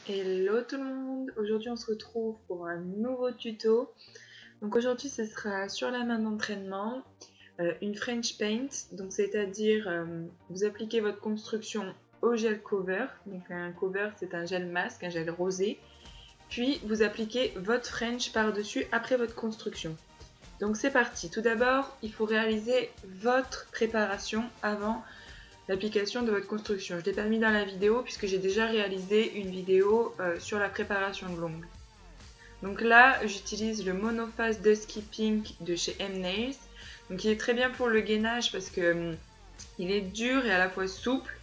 Hello tout le monde, aujourd'hui on se retrouve pour un nouveau tuto. Donc aujourd'hui ce sera sur la main d'entraînement, une French Paint, donc c'est-à-dire vous appliquez votre construction au gel cover. Donc un cover c'est un gel masque, un gel rosé, puis vous appliquez votre French par-dessus après votre construction. Donc c'est parti, tout d'abord il faut réaliser votre préparation avant l'application de votre construction. Je ne l'ai pas mis dans la vidéo puisque j'ai déjà réalisé une vidéo sur la préparation de l'ongle. Donc là, j'utilise le Monophase Dusky Pink de chez M-Nails. Donc il est très bien pour le gainage parce que il est dur et à la fois souple.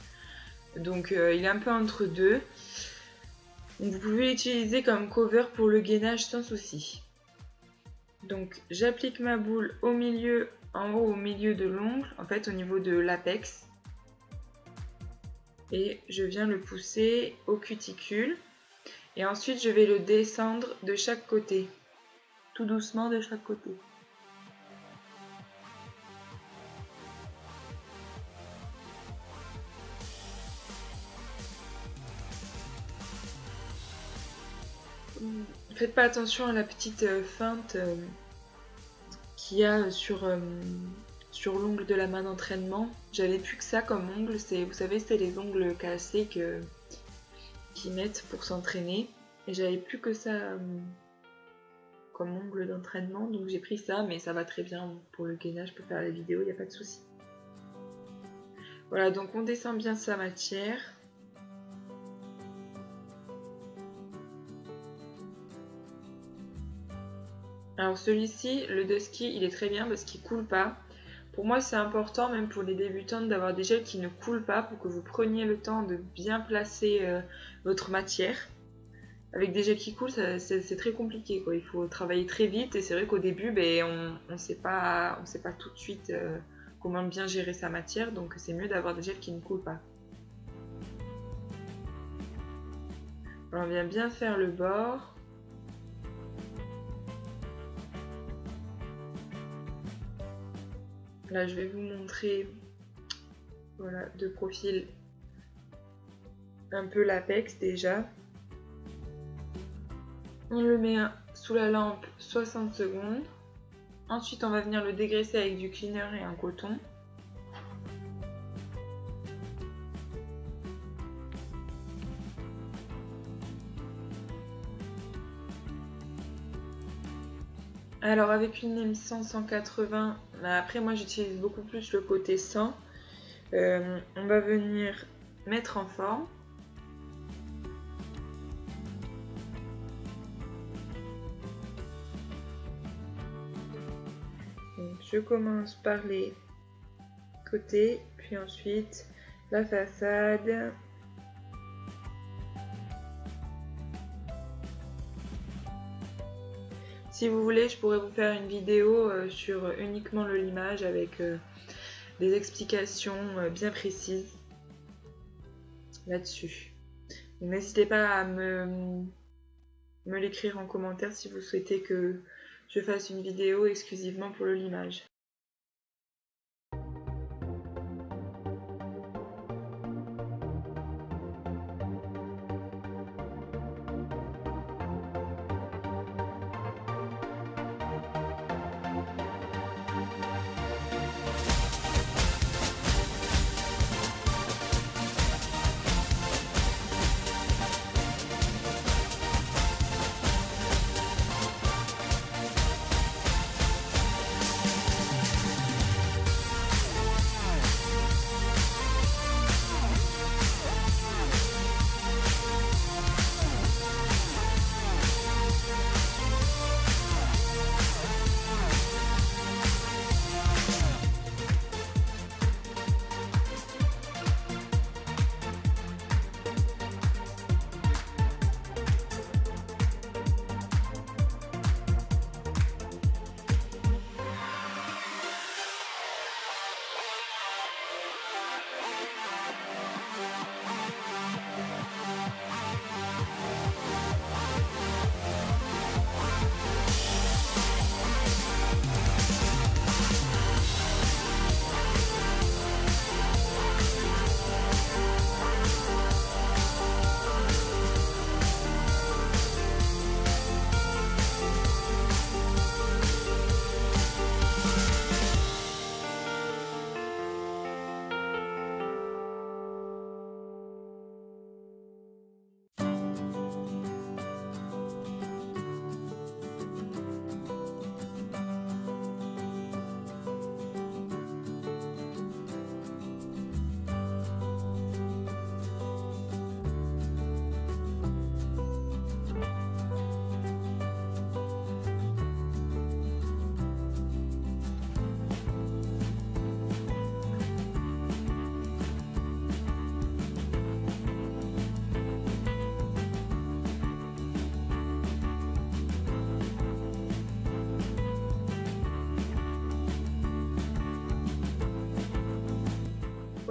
Donc il est un peu entre deux. Donc, vous pouvez l'utiliser comme cover pour le gainage sans souci. Donc j'applique ma boule au milieu, en haut au milieu de l'ongle, en fait au niveau de l'apex. Et je viens le pousser au cuticule et ensuite je vais le descendre de chaque côté, tout doucement de chaque côté. Faites pas attention à la petite feinte qu'il y a sur l'ongle de la main d'entraînement. J'avais plus que ça comme ongle, vous savez c'est les ongles cassés qu'ils mettent pour s'entraîner. Et j'avais plus que ça comme ongle d'entraînement, donc j'ai pris ça, mais ça va très bien pour le gainage, pour faire la vidéo, il n'y a pas de souci. Voilà, donc on descend bien sa matière. Alors celui-ci, le Dusky, il est très bien parce qu'il coule pas. Pour moi c'est important, même pour les débutantes, d'avoir des gels qui ne coulent pas pour que vous preniez le temps de bien placer votre matière. Avec des gels qui coulent, c'est très compliqué, quoi. Il faut travailler très vite et c'est vrai qu'au début, on ne sait pas tout de suite comment bien gérer sa matière, donc c'est mieux d'avoir des gels qui ne coulent pas. Alors, on vient bien faire le bord. Là, je vais vous montrer, voilà, de profil un peu l'apex déjà. On le met sous la lampe 60 secondes. Ensuite, on va venir le dégraisser avec du cleaner et un coton. Alors avec une lime 100-180, après moi j'utilise beaucoup plus le côté 100. On va venir mettre en forme. Donc, je commence par les côtés, puis ensuite la façade. Si vous voulez, je pourrais vous faire une vidéo sur uniquement le limage avec des explications bien précises là-dessus. N'hésitez pas à me l'écrire en commentaire si vous souhaitez que je fasse une vidéo exclusivement pour le limage.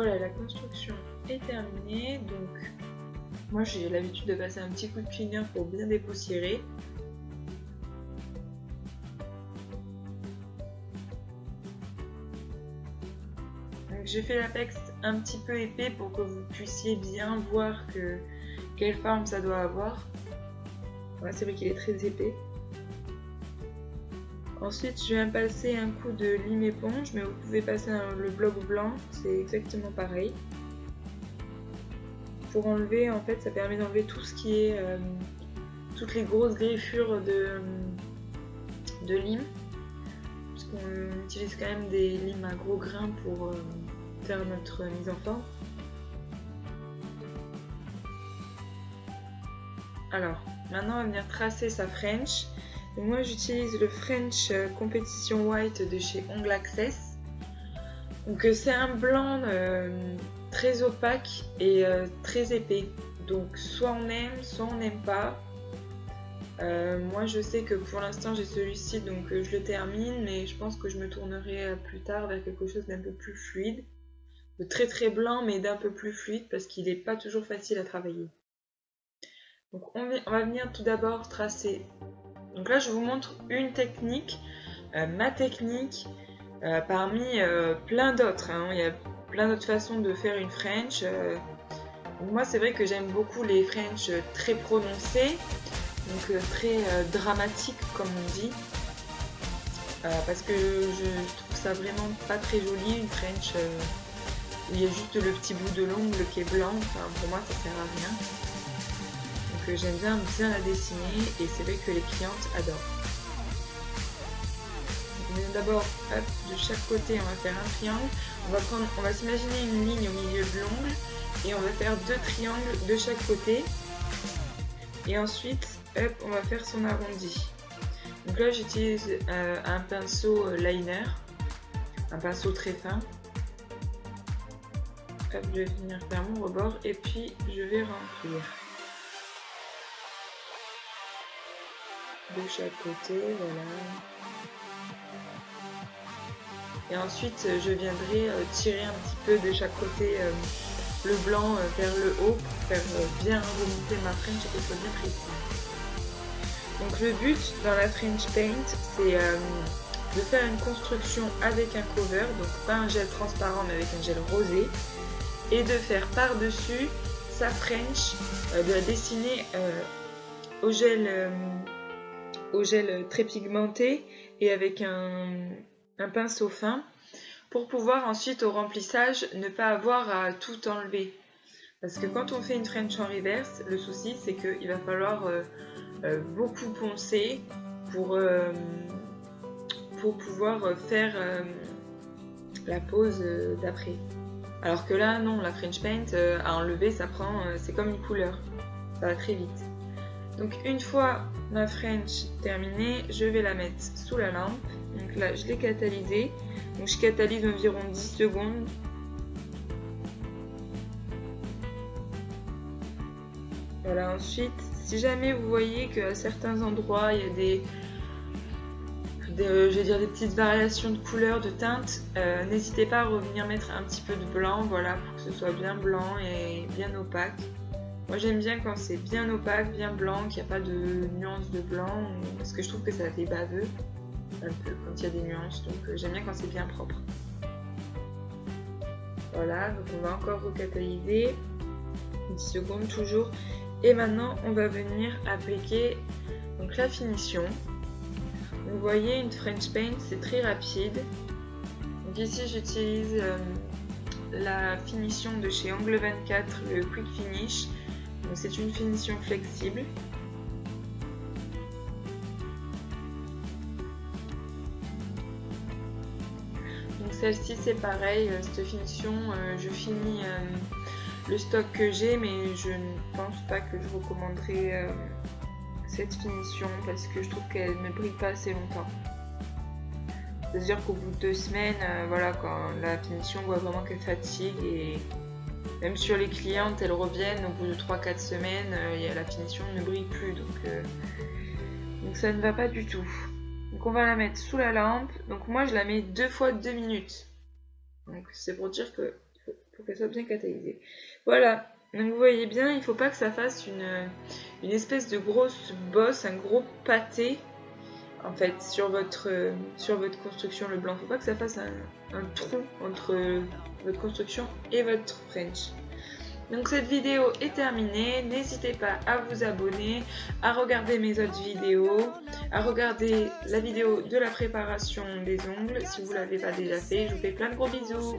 voilà, la construction est terminée. Donc moi j'ai l'habitude de passer un petit coup de cleaner pour bien dépoussiérer. J'ai fait l'apex un petit peu épais pour que vous puissiez bien voir quelle forme ça doit avoir. Ouais, c'est vrai qu'il est très épais. Ensuite, je viens passer un coup de lime éponge, mais vous pouvez passer le bloc blanc, c'est exactement pareil. Pour enlever, en fait, ça permet d'enlever tout ce qui est toutes les grosses griffures de lime, parce qu'on utilise quand même des limes à gros grains pour faire notre mise en forme. Alors, maintenant on va venir tracer sa French. Donc moi j'utilise le French Competition White de chez Ongle Access. Donc c'est un blanc très opaque et très épais. Donc soit on aime, soit on n'aime pas. Moi je sais que pour l'instant j'ai celui-ci, donc je le termine, mais je pense que je me tournerai plus tard vers quelque chose d'un peu plus fluide. De très très blanc mais d'un peu plus fluide parce qu'il n'est pas toujours facile à travailler. Donc on va venir tout d'abord tracer. Donc là je vous montre une technique, ma technique, parmi plein d'autres. Hein. Il y a plein d'autres façons de faire une French. Donc moi c'est vrai que j'aime beaucoup les French très prononcées, donc très dramatiques comme on dit. Parce que je trouve ça vraiment pas très joli une French où il y a juste le petit bout de l'ongle qui est blanc. Enfin, pour moi ça sert à rien. Donc j'aime bien la dessiner et c'est vrai que les clientes adorent. D'abord, de chaque côté on va faire un triangle. On va s'imaginer une ligne au milieu de l'ongle et on va faire deux triangles de chaque côté. Et ensuite, hop, on va faire son arrondi. Donc là j'utilise un pinceau liner, un pinceau très fin. Hop, je vais venir faire mon rebord et puis je vais remplir. De chaque côté, voilà. Et ensuite je viendrai tirer un petit peu de chaque côté le blanc vers le haut pour faire bien remonter ma French et qu'elle soit bien précise. Donc le but dans la French Paint c'est de faire une construction avec un cover, donc pas un gel transparent mais avec un gel rosé, et de faire par-dessus sa French, de la dessiner au gel très pigmenté et avec un pinceau fin pour pouvoir ensuite au remplissage ne pas avoir à tout enlever. Parce que quand on fait une French en reverse, le souci c'est qu'il va falloir beaucoup poncer pour pouvoir faire la pose d'après. Alors que là non, la French Paint à enlever ça prend, c'est comme une couleur, ça va très vite. Donc une fois ma French terminée, je vais la mettre sous la lampe. Donc là je l'ai catalysée, donc je catalyse environ 10 secondes. Voilà, ensuite si jamais vous voyez qu'à certains endroits il y a des petites variations de couleurs, de teintes, n'hésitez pas à revenir mettre un petit peu de blanc, voilà, pour que ce soit bien blanc et bien opaque. Moi j'aime bien quand c'est bien opaque, bien blanc, qu'il n'y a pas de nuances de blanc, parce que je trouve que ça fait baveux, un peu, quand il y a des nuances, donc j'aime bien quand c'est bien propre. Voilà, donc on va encore recatalyser, 10 secondes toujours, et maintenant on va venir appliquer donc, la finition. Vous voyez, une French Paint c'est très rapide. Donc ici j'utilise la finition de chez Angle 24, le Quick Finish. C'est une finition flexible. Donc celle-ci c'est pareil, cette finition, je finis le stock que j'ai, mais je ne pense pas que je recommanderais cette finition parce que je trouve qu'elle ne brille pas assez longtemps. C'est-à-dire qu'au bout de 2 semaines, voilà, quand la finition, on voit vraiment qu'elle fatigue et même sur les clientes, elles reviennent au bout de 3-4 semaines, la finition ne brille plus, donc ça ne va pas du tout. Donc on va la mettre sous la lampe, donc moi je la mets 2 fois 2 minutes. Donc c'est pour dire que faut qu'elle soit bien catalysée. Voilà, donc vous voyez bien, il ne faut pas que ça fasse une espèce de grosse bosse, un gros pâté en fait sur votre construction le blanc. Il ne faut pas que ça fasse un trou entre votre construction et votre French. Donc cette vidéo est terminée, n'hésitez pas à vous abonner, à regarder mes autres vidéos, à regarder la vidéo de la préparation des ongles si vous ne l'avez pas déjà fait. Je vous fais plein de gros bisous.